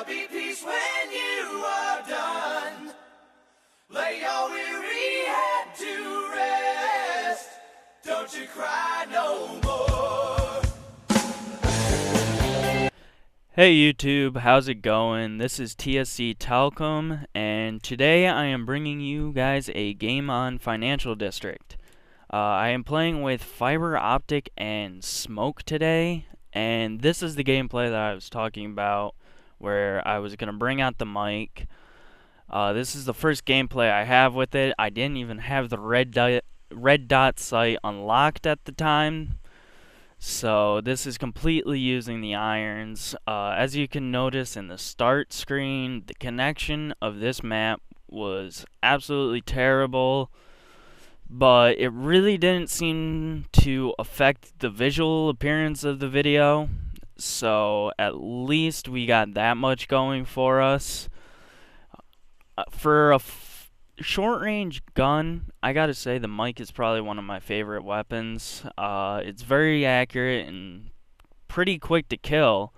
be peace when you are done. Lay your weary head to rest. Don't you cry no more. Hey YouTube, how's it going? This is TsC Talcum, and today I am bringing you guys a game on Financial District. I am playing with fiber optic and smoke today, and this is the gameplay that I was talking about, where I was going to bring out the mic. This is the first gameplay I have with it. I didn't even have the red dot sight unlocked at the time. So this is completely using the irons. As you can notice in the start screen, the connection of this map was absolutely terrible, but it really didn't seem to affect the visual appearance of the video. So at least we got that much going for us. For a short range gun, I gotta say the mic is probably one of my favorite weapons. It's very accurate and pretty quick to kill.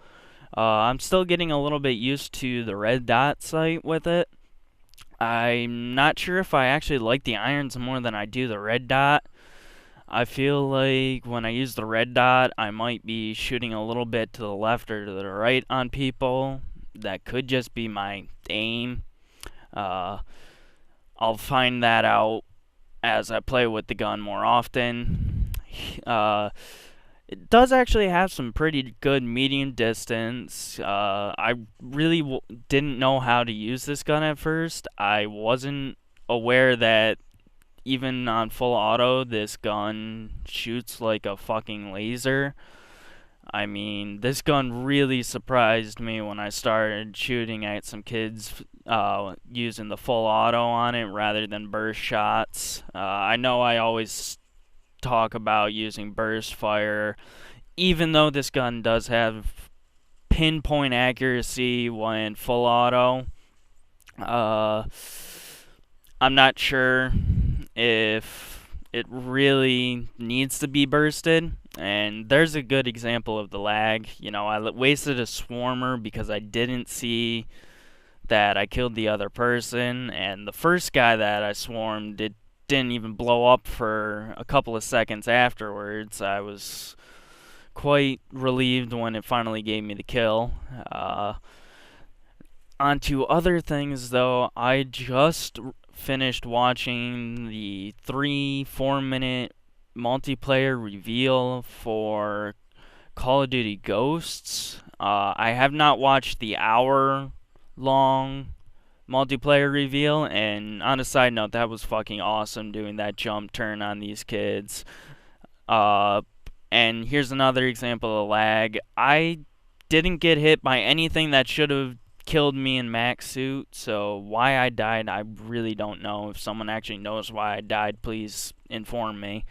I'm still getting a little bit used to the red dot sight with it. I'm not sure if I actually like the irons more than I do the red dot. I feel like when I use the red dot, I might be shooting a little bit to the left or to the right on people. That could just be my aim. I'll find that out as I play with the gun more often. It does actually have some pretty good medium distance. I really didn't know how to use this gun at first. I wasn't aware that even on full auto, this gun shoots like a fucking laser. I mean, this gun really surprised me when I started shooting at some kids using the full auto on it rather than burst shots. I know I always talk about using burst fire, even though this gun does have pinpoint accuracy when full auto. I'm not sure if it really needs to be bursted, and there's a good example of the lag. You know, I wasted a swarmer because I didn't see that I killed the other person, and the first guy that I swarmed, it didn't even blow up for a couple of seconds afterwards. I was quite relieved when it finally gave me the kill. On to other things though, I just finished watching the 3-4 minute multiplayer reveal for Call of Duty Ghosts. I have not watched the hour-long multiplayer reveal, and on a side note, that was fucking awesome doing that jump turn on these kids. And here's another example of lag. I didn't get hit by anything that should have killed me in max suit, so why I died, I really don't know. If someone actually knows why I died, please inform me.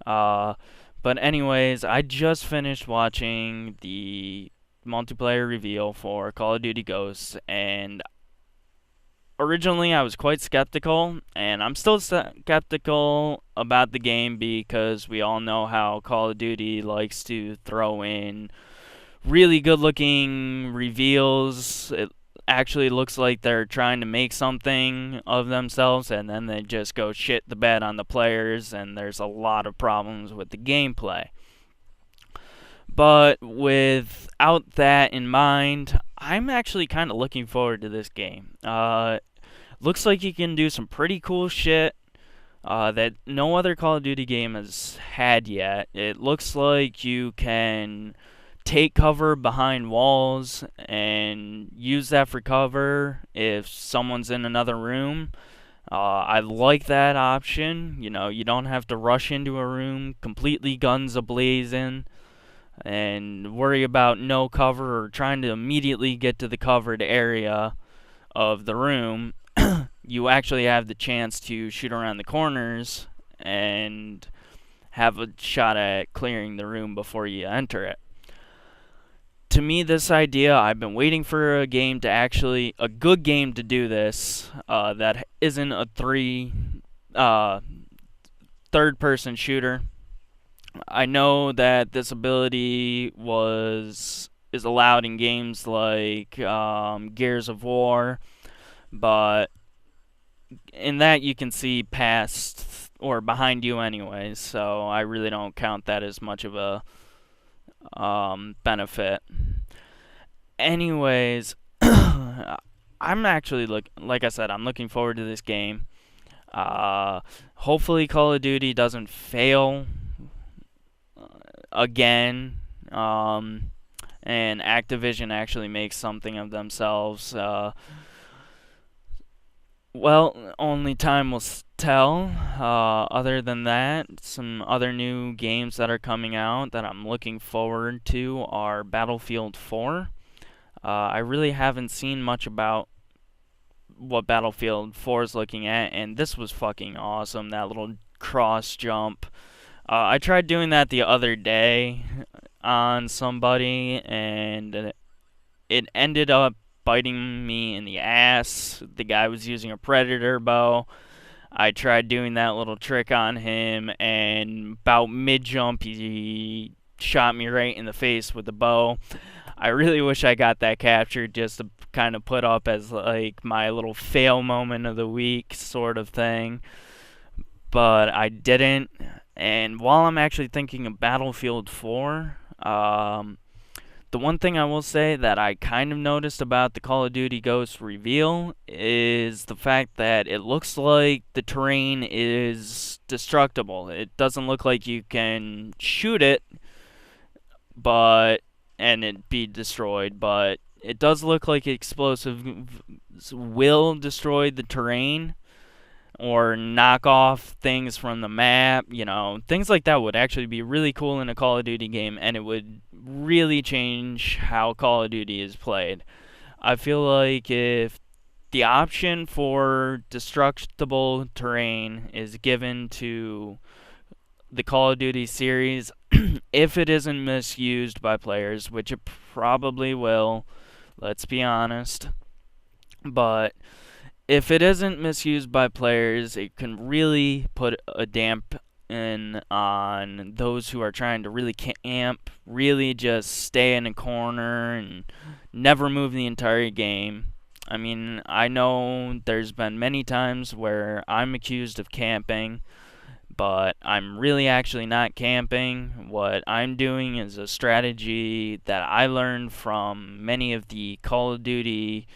But anyways, I just finished watching the multiplayer reveal for Call of Duty Ghosts, and originally I was quite skeptical, and I'm still skeptical about the game because we all know how Call of Duty likes to throw in really good looking reveals. It actually looks like they're trying to make something of themselves, and then they just go shit the bed on the players, and there's a lot of problems with the gameplay. But without that in mind, I'm actually kind of looking forward to this game. Looks like you can do some pretty cool shit that no other Call of Duty game has had yet. It looks like you can take cover behind walls and use that for cover if someone's in another room. I like that option. You know, you don't have to rush into a room completely guns a-blazing and worry about no cover or trying to immediately get to the covered area of the room. You actually have the chance to shoot around the corners and have a shot at clearing the room before you enter it. To me, this idea, I've been waiting for a good game to do this, that isn't a third-person shooter. I know that this ability is is allowed in games like Gears of War, but in that you can see past or behind you anyways, so I really don't count that as much of a benefit. Anyways, I'm actually like I said, I'm looking forward to this game. Hopefully Call of Duty doesn't fail again, and Activision actually makes something of themselves. Well, only time will tell. Other than that, some other new games that are coming out that I'm looking forward to are Battlefield 4. I really haven't seen much about what Battlefield 4 is looking at, and this was fucking awesome, that little cross jump. I tried doing that the other day on somebody, and it ended up biting me in the ass. The guy was using a Predator bow. I tried doing that little trick on him, and about mid-jump, he shot me right in the face with the bow. I really wish I got that captured just to kind of put up as like my little fail moment of the week sort of thing, but I didn't. And while I'm actually thinking of Battlefield 4, the one thing I will say that I kind of noticed about the Call of Duty Ghost reveal is the fact that it looks like the terrain is destructible. It doesn't look like you can shoot it, and it be destroyed, but it does look like explosives will destroy the terrain or knock off things from the map. Things like that would actually be really cool in a Call of Duty game, and it would really change how Call of Duty is played. I feel like if the option for destructible terrain is given to the Call of Duty series, if it isn't misused by players, which it probably will, let's be honest, but if it isn't misused by players, it can really put a damp on those who are trying to really camp, really just stay in a corner and never move the entire game. I mean, I know there's been many times where I'm accused of camping, but I'm really actually not camping. What I'm doing is a strategy that I learned from many of the Call of Duty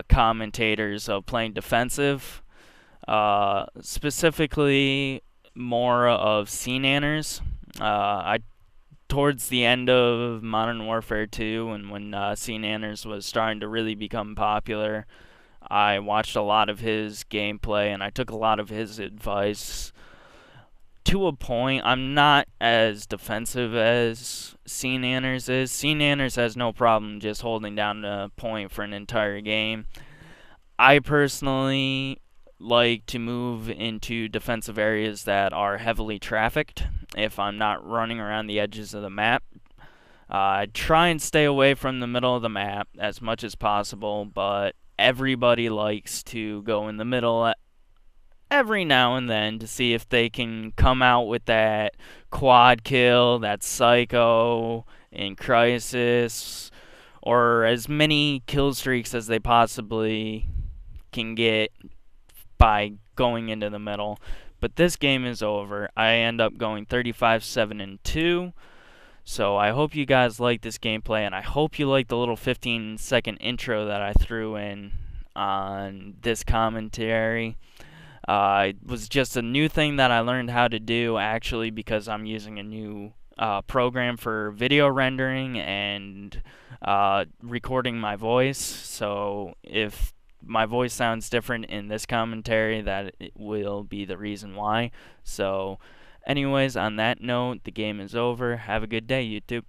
commentators of playing defensive, specifically more of sea nanners. I towards the end of Modern Warfare 2, and when sea nanners was starting to really become popular, I watched a lot of his gameplay and I took a lot of his advice. To a point, I'm not as defensive as Sea Nanners is. Sea Nanners has no problem just holding down the point for an entire game. I personally like to move into defensive areas that are heavily trafficked if I'm not running around the edges of the map. I try and stay away from the middle of the map as much as possible, but everybody likes to go in the middle every now and then to see if they can come out with that quad kill, that psycho in Crysis, or as many kill streaks as they possibly can get by going into the middle. But this game is over. I end up going 35-7-2. So I hope you guys like this gameplay, and I hope you like the little 15-second intro that I threw in on this commentary. It was just a new thing that I learned how to do, actually, because I'm using a new program for video rendering and recording my voice. So if my voice sounds different in this commentary, that will be the reason why. So anyways, on that note, the game is over. Have a good day, YouTube.